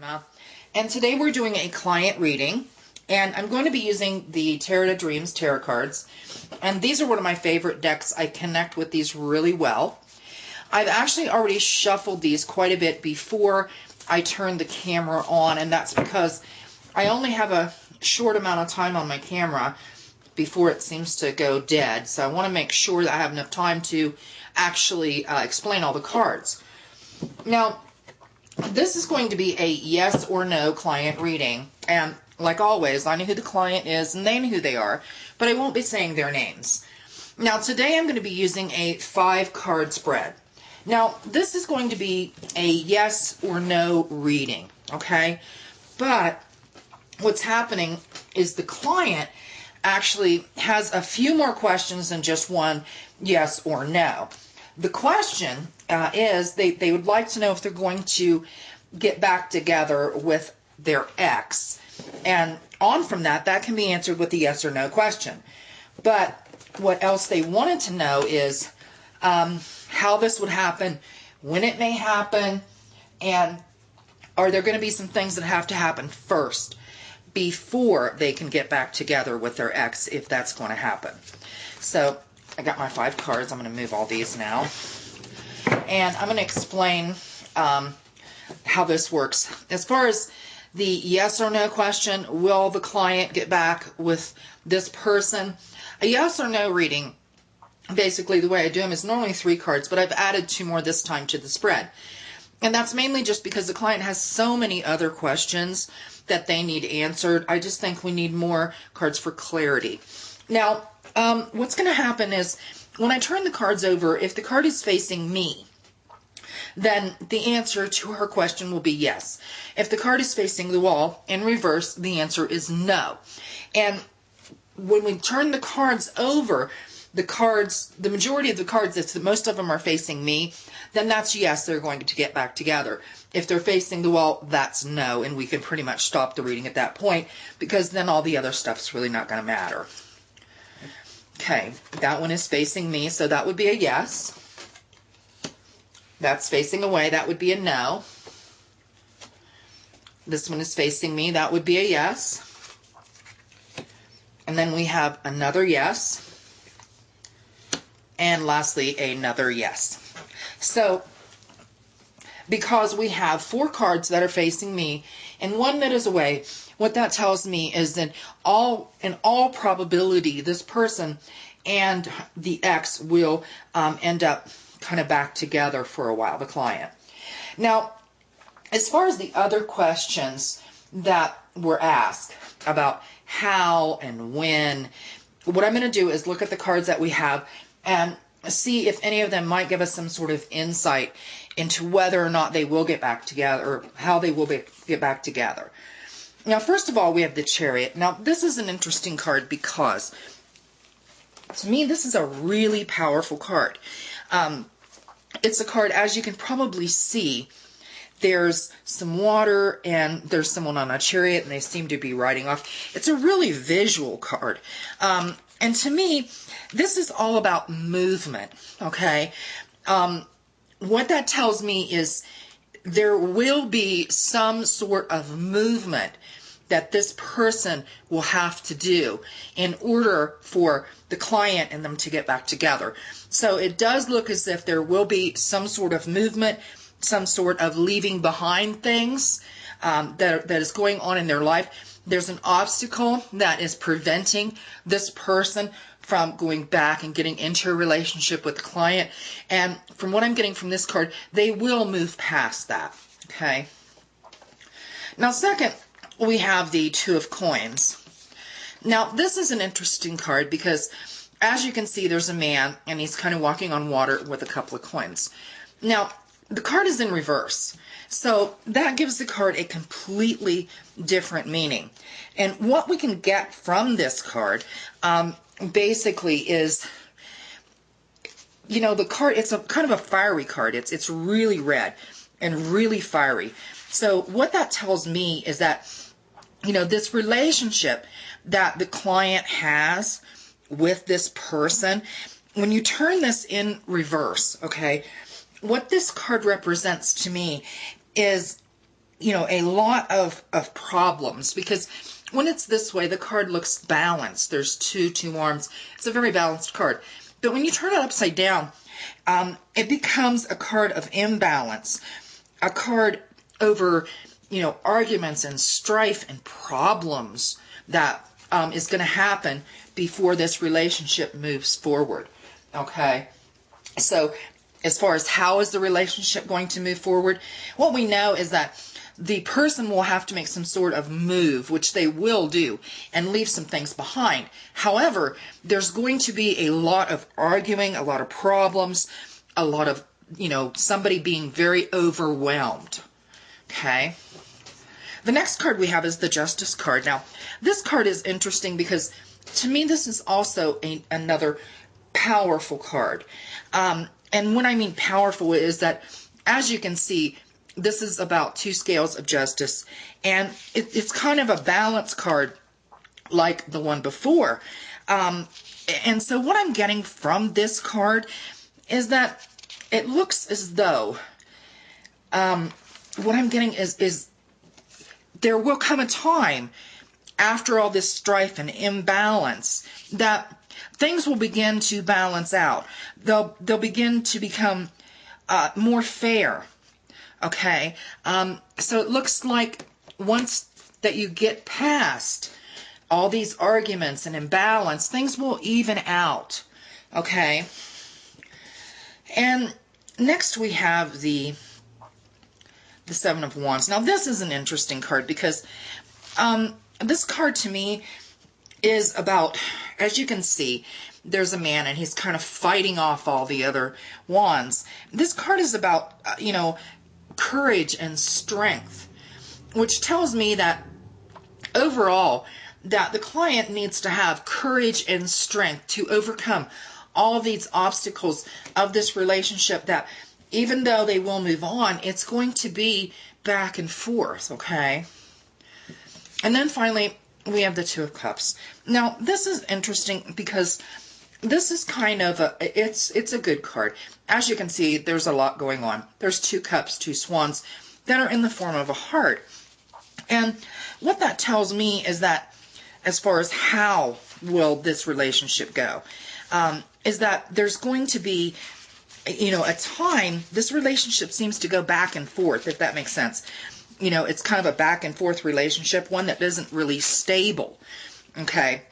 Dreama, and today we're doing a client reading, and I'm going to be using the Tarot to Dreams tarot cards, and these are one of my favorite decks. I connect with these really well. I've actually already shuffled these quite a bit before I turned the camera on, and that's because I only have a short amount of time on my camera before it seems to go dead, so I want to make sure that I have enough time to actually explain all the cards. Now, this is going to be a yes or no client reading, and like always, I know who the client is and they know who they are, but I won't be saying their names. Now, today I'm going to be using a 5-card spread. Now, this is going to be a yes or no reading, okay? But what's happening is the client actually has a few more questions than just one yes or no. The question is they would like to know if they're going to get back together with their ex. And on from that can be answered with a yes or no question. But what else they wanted to know is how this would happen, when it may happen, and are there going to be some things that have to happen first before they can get back together with their ex, if that's going to happen. So I got my 5 cards. I'm going to move all these now. And I'm going to explain how this works. As far as the yes or no question, will the client get back with this person? A yes or no reading, basically the way I do them is normally 3 cards, but I've added 2 more this time to the spread. And that's mainly just because the client has so many other questions that they need answered. I just think we need more cards for clarity. Now, what's going to happen is when I turn the cards over, if the card is facing me, then the answer to her question will be yes. If the card is facing the wall in reverse, the answer is no. And when we turn the cards over, the majority of the cards, most of them are facing me, then that's yes, they're going to get back together. If they're facing the wall, that's no, and we can pretty much stop the reading at that point, because then all the other stuff's really not going to matter. Okay, that one is facing me, so that would be a yes. That's facing away, that would be a no. This one is facing me, that would be a yes. And then we have another yes. And lastly, another yes. So, because we have 4 cards that are facing me and 1 that is away, what that tells me is that in all probability, this person and the ex will end up kind of back together for a while, the client. Now, as far as the other questions that were asked about how and when, what I'm going to do is look at the cards that we have and see if any of them might give us some sort of insight into whether or not they will get back together, or how they will get back together. Now, first of all, we have the Chariot. Now, this is an interesting card because, to me, this is a really powerful card. It's a card, as you can probably see, there's some water and there's someone on a chariot and they seem to be riding off. It's a really visual card. And to me, this is all about movement, okay? What that tells me is there will be some sort of movement that this person will have to do in order for the client and them to get back together. So it does look as if there will be some sort of movement, some sort of leaving behind things that is going on in their life. There's an obstacle that is preventing this person from going back and getting into a relationship with the client. And from what I'm getting from this card, they will move past that. Okay. Now, second, we have the 2 of Coins. Now, this is an interesting card because, as you can see, there's a man and he's kind of walking on water with a couple of coins. Now, the card is in reverse, so that gives the card a completely different meaning. And what we can get from this card basically is, the card, it's a kind of a fiery card. It's really red and really fiery. So what that tells me is that, this relationship that the client has with this person, when you turn this in reverse, okay, what this card represents to me is a lot of problems, because when it's this way, the card looks balanced. There's two arms. It's a very balanced card. But when you turn it upside down, it becomes a card of imbalance, a card over, arguments and strife and problems that is going to happen before this relationship moves forward. Okay? So as far as how is the relationship going to move forward, what we know is that the person will have to make some sort of move, which they will do, and leave some things behind. However, there's going to be a lot of arguing, a lot of problems, a lot of, somebody being very overwhelmed. Okay? The next card we have is the Justice card. Now, this card is interesting because, to me, this is also another powerful card. And what I mean powerful is that, as you can see, this is about two scales of justice, and it's kind of a balance card like the one before. And so what I'm getting from this card is that it looks as though what I'm getting is there will come a time after all this strife and imbalance that things will begin to balance out. They'll begin to become more fair. Okay, so it looks like once that you get past all these arguments and imbalance, things will even out. Okay, and next we have the Seven of Wands. Now this is an interesting card because this card to me is about, as you can see, there's a man and he's kind of fighting off all the other wands. This card is about, courage and strength, which tells me that overall that the client needs to have courage and strength to overcome all these obstacles of this relationship, that even though they will move on, it's going to be back and forth. Okay, and then finally we have the Two of Cups. Now this is interesting because this is kind of it's a good card. As you can see, there's a lot going on. There's two cups, two swans that are in the form of a heart. And what that tells me is that, as far as how will this relationship go, is that there's going to be, a time, this relationship seems to go back and forth, if that makes sense. It's kind of a back and forth relationship, one that isn't really stable. Okay.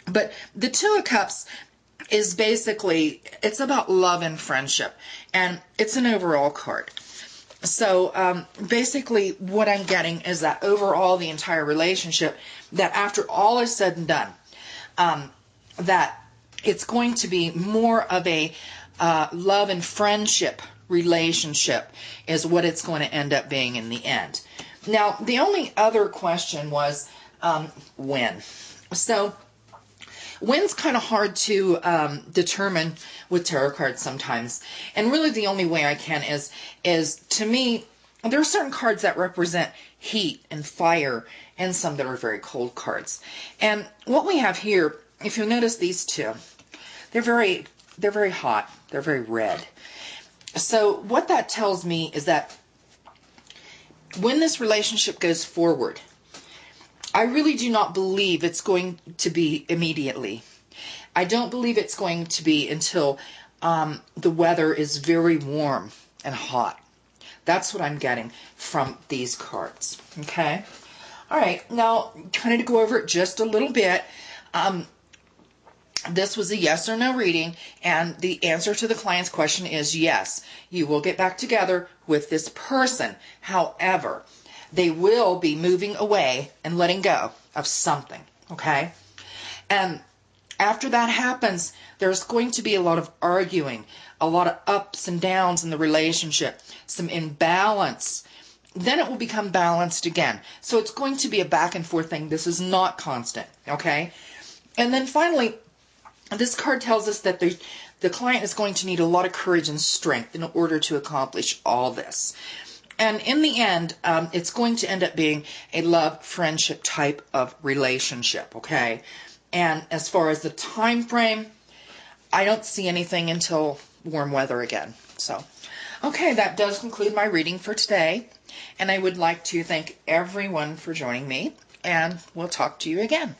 But the Two of Cups is basically, it's about love and friendship, and it's an overall card. So basically what I'm getting is that overall the entire relationship, that after all is said and done, that it's going to be more of a love and friendship relationship is what it's going to end up being in the end. Now, the only other question was when. So when's kind of hard to determine with tarot cards sometimes. And really the only way I can is to me, there are certain cards that represent heat and fire and some that are very cold cards. And what we have here, if you'll notice these two, they're very hot. They're very red. So what that tells me is that when this relationship goes forward, I really do not believe it's going to be immediately. I don't believe it's going to be until the weather is very warm and hot. That's what I'm getting from these cards. Okay? All right. Now, kind of to go over it just a little bit, this was a yes or no reading, and the answer to the client's question is yes. You will get back together with this person. However, they will be moving away and letting go of something, okay? And after that happens, there's going to be a lot of arguing, a lot of ups and downs in the relationship, some imbalance. Then it will become balanced again. So it's going to be a back and forth thing. This is not constant, okay? And then finally, this card tells us that the client is going to need a lot of courage and strength in order to accomplish all this. And in the end, it's going to end up being a love, friendship type of relationship, okay? And as far as the time frame, I don't see anything until warm weather again. So, Okay, that does conclude my reading for today. And I would like to thank everyone for joining me. And we'll talk to you again.